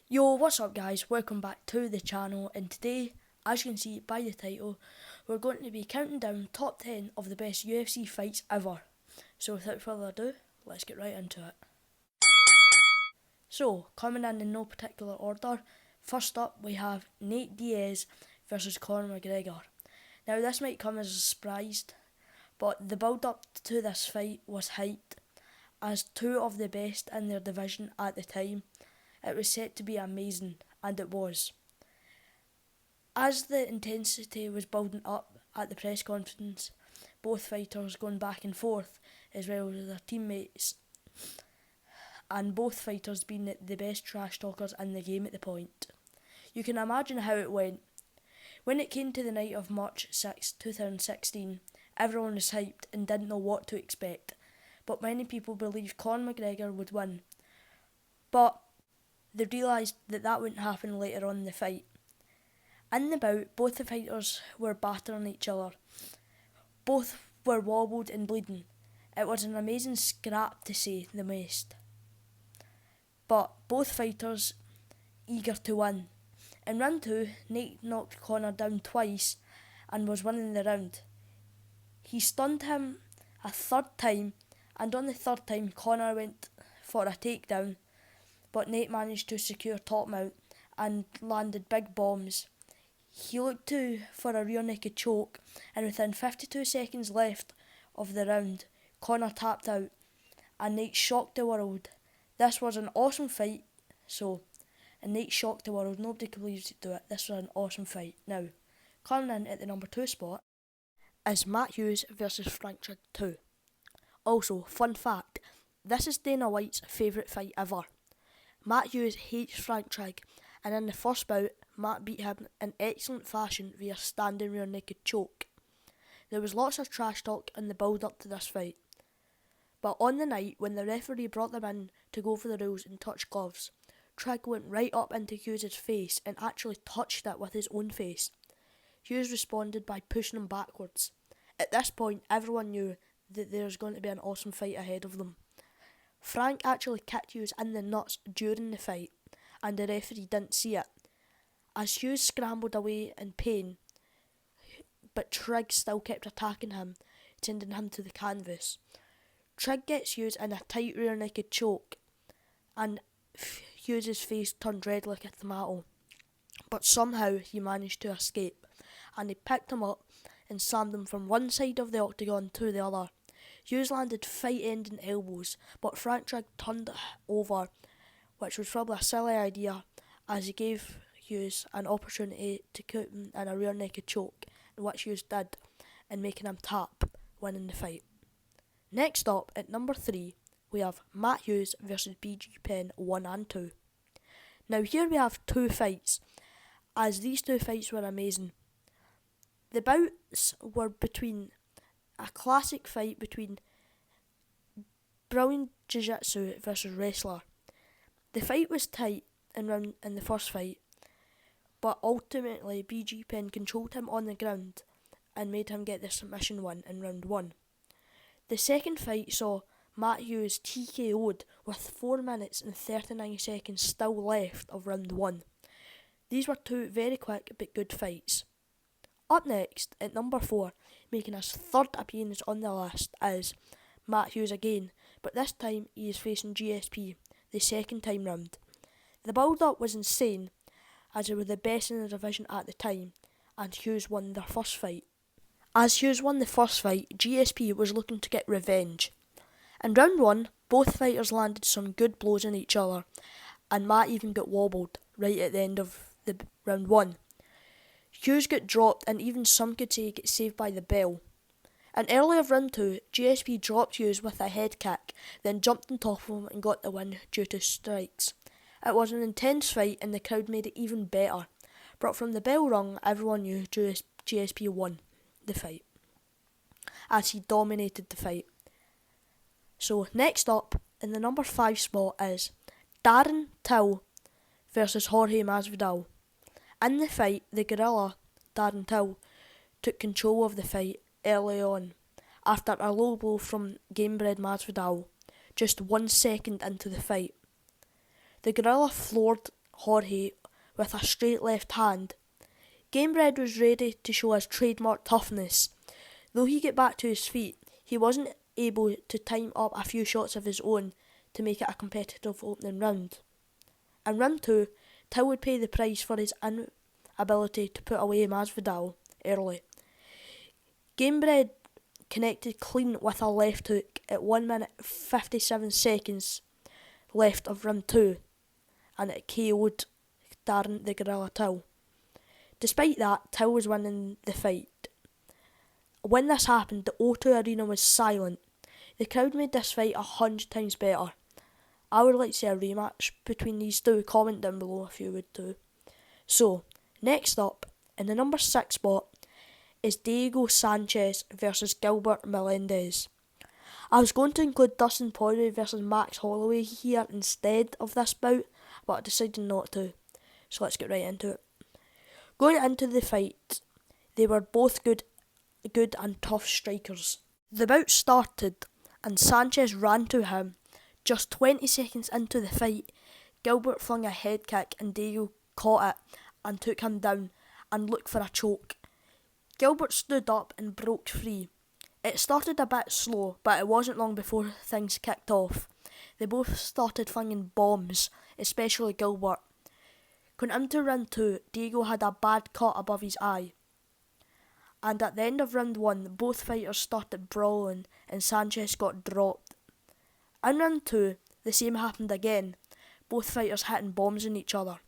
Yo, what's up guys? Welcome back to the channel, and today, as you can see by the title, we're going to be counting down top 10 of the best UFC fights ever. So without further ado, let's get right into it. So, coming in no particular order, first up we have Nate Diaz versus Conor McGregor. Now this might come as a surprise, but the build up to this fight was hyped as two of the best in their division at the time. It was set to be amazing, and it was. As the intensity was building up at the press conference, both fighters going back and forth, as well as their teammates, and both fighters being the best trash talkers in the game at the point. You can imagine how it went. When it came to the night of March 6, 2016, everyone was hyped and didn't know what to expect, but many people believed Conor McGregor would win. But they realised that wouldn't happen later on in the fight. In the bout, both the fighters were battering each other. Both were wobbled and bleeding. It was an amazing scrap to say the least. But both fighters eager to win. In round 2, Nate knocked Conor down twice and was winning the round. He stunned him a third time, and on the third time Conor went for a takedown, but Nate managed to secure top mount and landed big bombs. He looked for a rear naked choke, and within 52 seconds left of the round, Conor tapped out, and Nate shocked the world. This was an awesome fight, and Nate shocked the world. Nobody could believe he'd do it. This was an awesome fight. Now, coming in at the number 2 spot is Matt Hughes versus Frank Trigg 2. Also, fun fact, this is Dana White's favourite fight ever. Matt Hughes hates Frank Trigg, and in the first bout, Matt beat him in excellent fashion via standing rear naked choke. There was lots of trash talk in the build up to this fight. But on the night when the referee brought them in to go for the rules and touch gloves, Trigg went right up into Hughes' face and actually touched it with his own face. Hughes responded by pushing him backwards. At this point, everyone knew that there's going to be an awesome fight ahead of them. Frank actually kicked Hughes in the nuts during the fight, and the referee didn't see it. As Hughes scrambled away in pain, but Trigg still kept attacking him, sending him to the canvas. Trigg gets Hughes in a tight rear naked choke, and Hughes' face turned red like a tomato. But somehow he managed to escape, and he picked him up and slammed him from one side of the octagon to the other. Hughes landed fight-ending elbows, but Frank Trigg turned over, which was probably a silly idea, as he gave Hughes an opportunity to put him in a rear naked choke, which Hughes did, and making him tap, winning the fight. Next up, at number 3, we have Matt Hughes versus BG Penn 1 and 2. Now here we have two fights, as these two fights were amazing. The bouts were between a classic fight between brilliant jiu-jitsu versus wrestler. The fight was tight in the first fight, but ultimately BG Penn controlled him on the ground and made him get the submission win in round 1. The second fight saw Matt Hughes TKO'd with 4 minutes and 39 seconds still left of round 1. These were two very quick but good fights. Up next, at number 4, making his third appearance on the list, is Matt Hughes again, but this time he is facing GSP, the second time round. The build-up was insane, as they were the best in the division at the time, and Hughes won their first fight. As Hughes won the first fight, GSP was looking to get revenge. In round 1, both fighters landed some good blows on each other, and Matt even got wobbled right at the end of the round 1. Hughes got dropped, and even some could say he got saved by the bell. In early of round 2, GSP dropped Hughes with a head kick, then jumped on top of him and got the win due to strikes. It was an intense fight, and the crowd made it even better. But from the bell rung, everyone knew GSP won the fight, as he dominated the fight. So next up, in the number 5 spot, is Darren Till versus Jorge Masvidal. In the fight, the gorilla, Darren Till, took control of the fight early on, after a low blow from Gamebred Masvidal, just 1 second into the fight. The gorilla floored Jorge with a straight left hand. Gamebred was ready to show his trademark toughness. Though he got back to his feet, he wasn't able to time up a few shots of his own to make it a competitive opening round. In round 2, Till would pay the price for his inability to put away Masvidal early. Gamebred connected clean with a left hook at 1 minute 57 seconds left of round 2, and it KO'd Darren the Gorilla Till. Despite that, Till was winning the fight. When this happened, the O2 arena was silent. The crowd made this fight 100 times better. I would like to see a rematch between these two. Comment down below if you would too. So, next up, in the number 6 spot, is Diego Sanchez versus Gilbert Melendez. I was going to include Dustin Poirier versus Max Holloway here instead of this bout, but I decided not to. So let's get right into it. Going into the fight, they were both good and tough strikers. The bout started and Sanchez ran to him. Just 20 seconds into the fight, Gilbert flung a head kick and Diego caught it and took him down and looked for a choke. Gilbert stood up and broke free. It started a bit slow, but it wasn't long before things kicked off. They both started flinging bombs, especially Gilbert. Going into round 2, Diego had a bad cut above his eye. And at the end of round 1, both fighters started brawling and Sanchez got dropped. In round 2, the same happened again, both fighters hitting bombs on each other.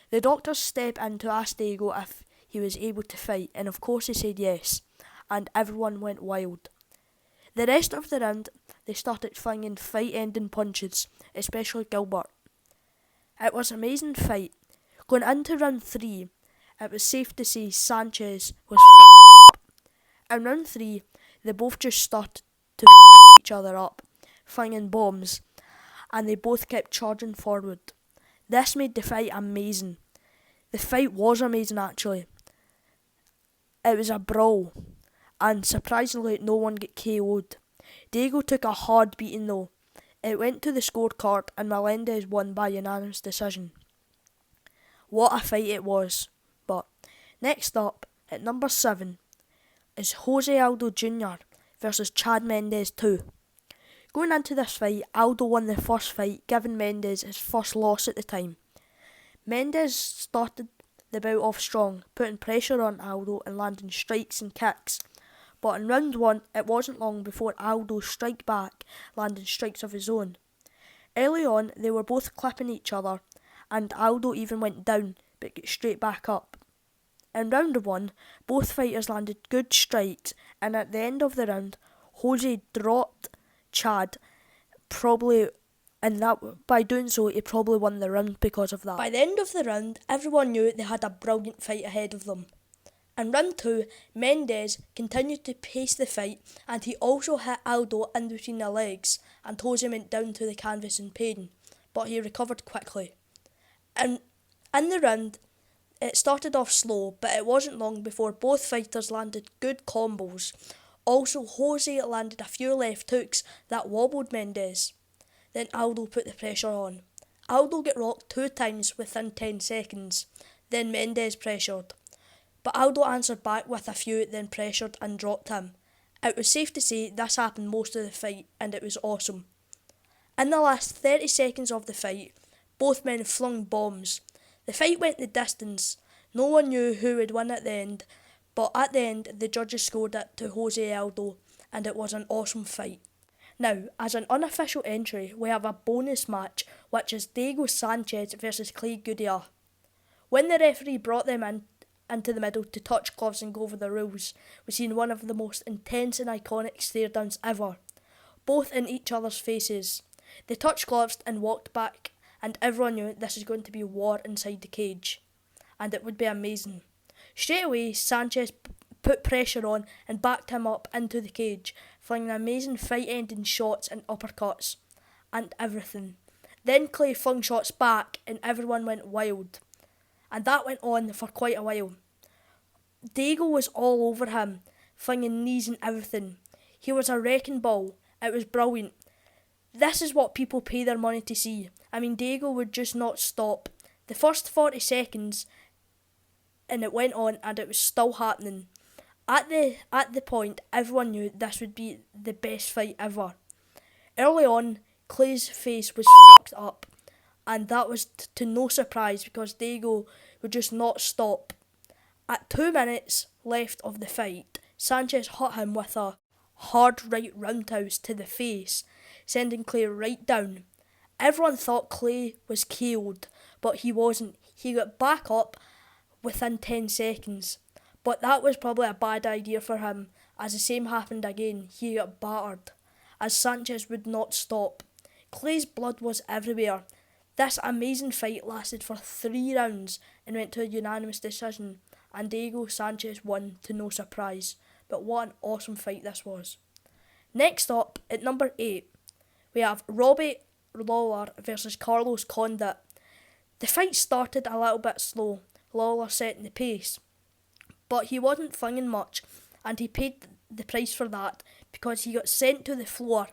The doctors stepped in to ask Diego if he was able to fight, and of course he said yes, and everyone went wild. The rest of the round, they started flinging fight-ending punches, especially Gilbert. It was an amazing fight. Going into round 3, it was safe to say Sanchez was f***ed up. In round 3, they both just started to each other up, flinging bombs, and they both kept charging forward. This made the fight amazing. The fight was amazing actually. It was a brawl, and surprisingly no one got KO'd. Diego took a hard beating though. It went to the scorecard and Melendez won by unanimous decision. What a fight it was. But next up, at number 7, is Jose Aldo Jr. versus Chad Mendes 2. Going into this fight, Aldo won the first fight, giving Mendes his first loss at the time. Mendes started the bout off strong, putting pressure on Aldo and landing strikes and kicks. But in round 1, it wasn't long before Aldo struck back, landing strikes of his own. Early on, they were both clipping each other, and Aldo even went down, but got straight back up. In round 1, both fighters landed good strikes, and at the end of the round, Jose dropped Chad, by doing so, he probably won the round because of that. By the end of the round, everyone knew they had a brilliant fight ahead of them. In round 2, Mendes continued to pace the fight, and he also hit Aldo in between the legs, and Jose went down to the canvas in pain, but he recovered quickly. In the round, it started off slow, but it wasn't long before both fighters landed good combos. Also, Jose landed a few left hooks that wobbled Mendes. Then Aldo put the pressure on. Aldo got rocked 2 times within 10 seconds. Then Mendes pressured. But Aldo answered back with a few, then pressured and dropped him. It was safe to say this happened most of the fight, and it was awesome. In the last 30 seconds of the fight, both men flung bombs. The fight went the distance. No one knew who would win at the end, but at the end the judges scored it to Jose Aldo, and it was an awesome fight. Now, as an unofficial entry, we have a bonus match, which is Diego Sanchez versus Clay Guida. When the referee brought them into the middle to touch gloves and go over the rules, we seen one of the most intense and iconic stare downs ever, both in each other's faces. They touched gloves and walked back, and everyone knew this is going to be war inside the cage, and it would be amazing. Straight away, Sanchez put pressure on and backed him up into the cage, flinging amazing fight-ending shots and uppercuts, and everything. Then Clay flung shots back, and everyone went wild. And that went on for quite a while. Diego was all over him, flinging knees and everything. He was a wrecking ball. It was brilliant. This is what people pay their money to see. I mean, Diego would just not stop. The first 40 seconds and it went on and it was still happening. At the point, everyone knew this would be the best fight ever. Early on, Clay's face was fucked up, and that was to no surprise because Diego would just not stop. At 2 minutes left of the fight, Sanchez hit him with a hard right roundhouse to the face, sending Clay right down. Everyone thought Clay was KO'd, but he wasn't. He got back up within 10 seconds. But that was probably a bad idea for him, as the same happened again. He got battered, as Sanchez would not stop. Clay's blood was everywhere. This amazing fight lasted for 3 rounds and went to a unanimous decision, and Diego Sanchez won to no surprise. But what an awesome fight this was. Next up, at number 8, we have Robbie Lawler versus Carlos Condit. The fight started a little bit slow, Lawler setting the pace, but he wasn't flinging much, and he paid the price for that because he got sent to the floor.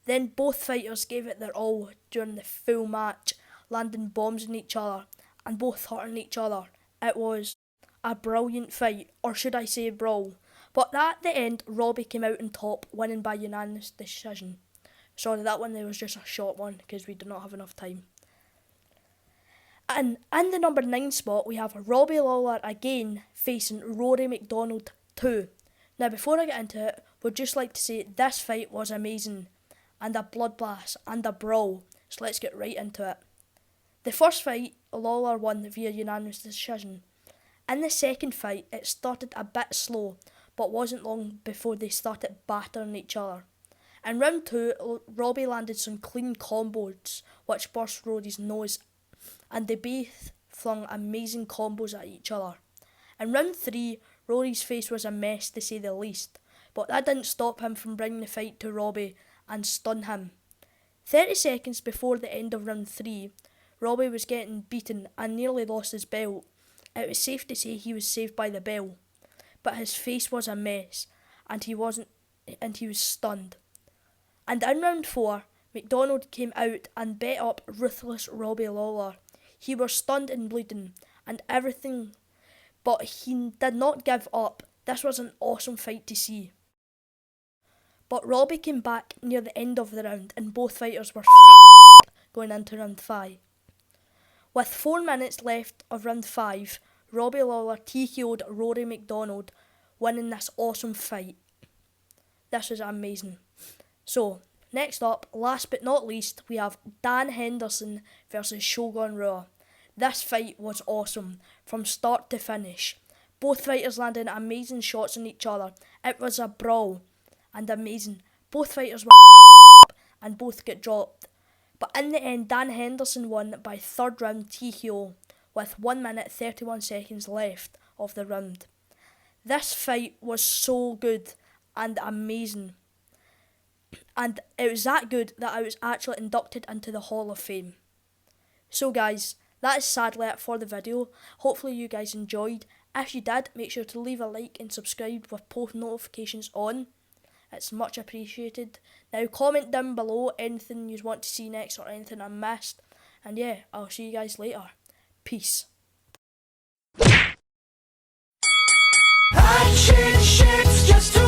Then both fighters gave it their all during the full match, landing bombs on each other and both hurting each other. It was a brilliant fight, or should I say brawl. But at the end, Robbie came out on top, winning by unanimous decision. Sorry, that one there was just a short one because we did not have enough time. And in the number 9 spot, we have Robbie Lawler again facing Rory McDonald 2. Now, before I get into it, would just like to say this fight was amazing, and a bloodbath and a brawl. So let's get right into it. The first fight, Lawler won via unanimous decision. In the second fight, it started a bit slow, but wasn't long before they started battering each other. In round 2, Robbie landed some clean combos, which burst Rory's nose, and they both flung amazing combos at each other. In round 3, Rory's face was a mess to say the least, but that didn't stop him from bringing the fight to Robbie and stun him. 30 seconds before the end of round 3, Robbie was getting beaten and nearly lost his belt. It was safe to say he was saved by the bell, but his face was a mess, and he was stunned. And in round 4, McDonald came out and bet up ruthless Robbie Lawler. He was stunned and bleeding and everything, but he did not give up. This was an awesome fight to see. But Robbie came back near the end of the round and both fighters were f***ed up going into round 5. With 4 minutes left of round 5, Robbie Lawler TKO'd Rory McDonald, winning this awesome fight. This was amazing. So, next up, last but not least, we have Dan Henderson versus Shogun Rua. This fight was awesome, from start to finish. Both fighters landed amazing shots on each other. It was a brawl, and amazing. Both fighters were up and both got dropped. But in the end, Dan Henderson won by 3rd round TKO, with 1 minute 31 seconds left of the round. This fight was so good and amazing. And it was that good that I was actually inducted into the Hall of Fame. So guys, that is sadly it for the video. Hopefully you guys enjoyed. If you did, make sure to leave a like and subscribe with post notifications on. It's much appreciated. Now comment down below anything you want to see next or anything I missed. And yeah, I'll see you guys later. Peace. I change shapes just to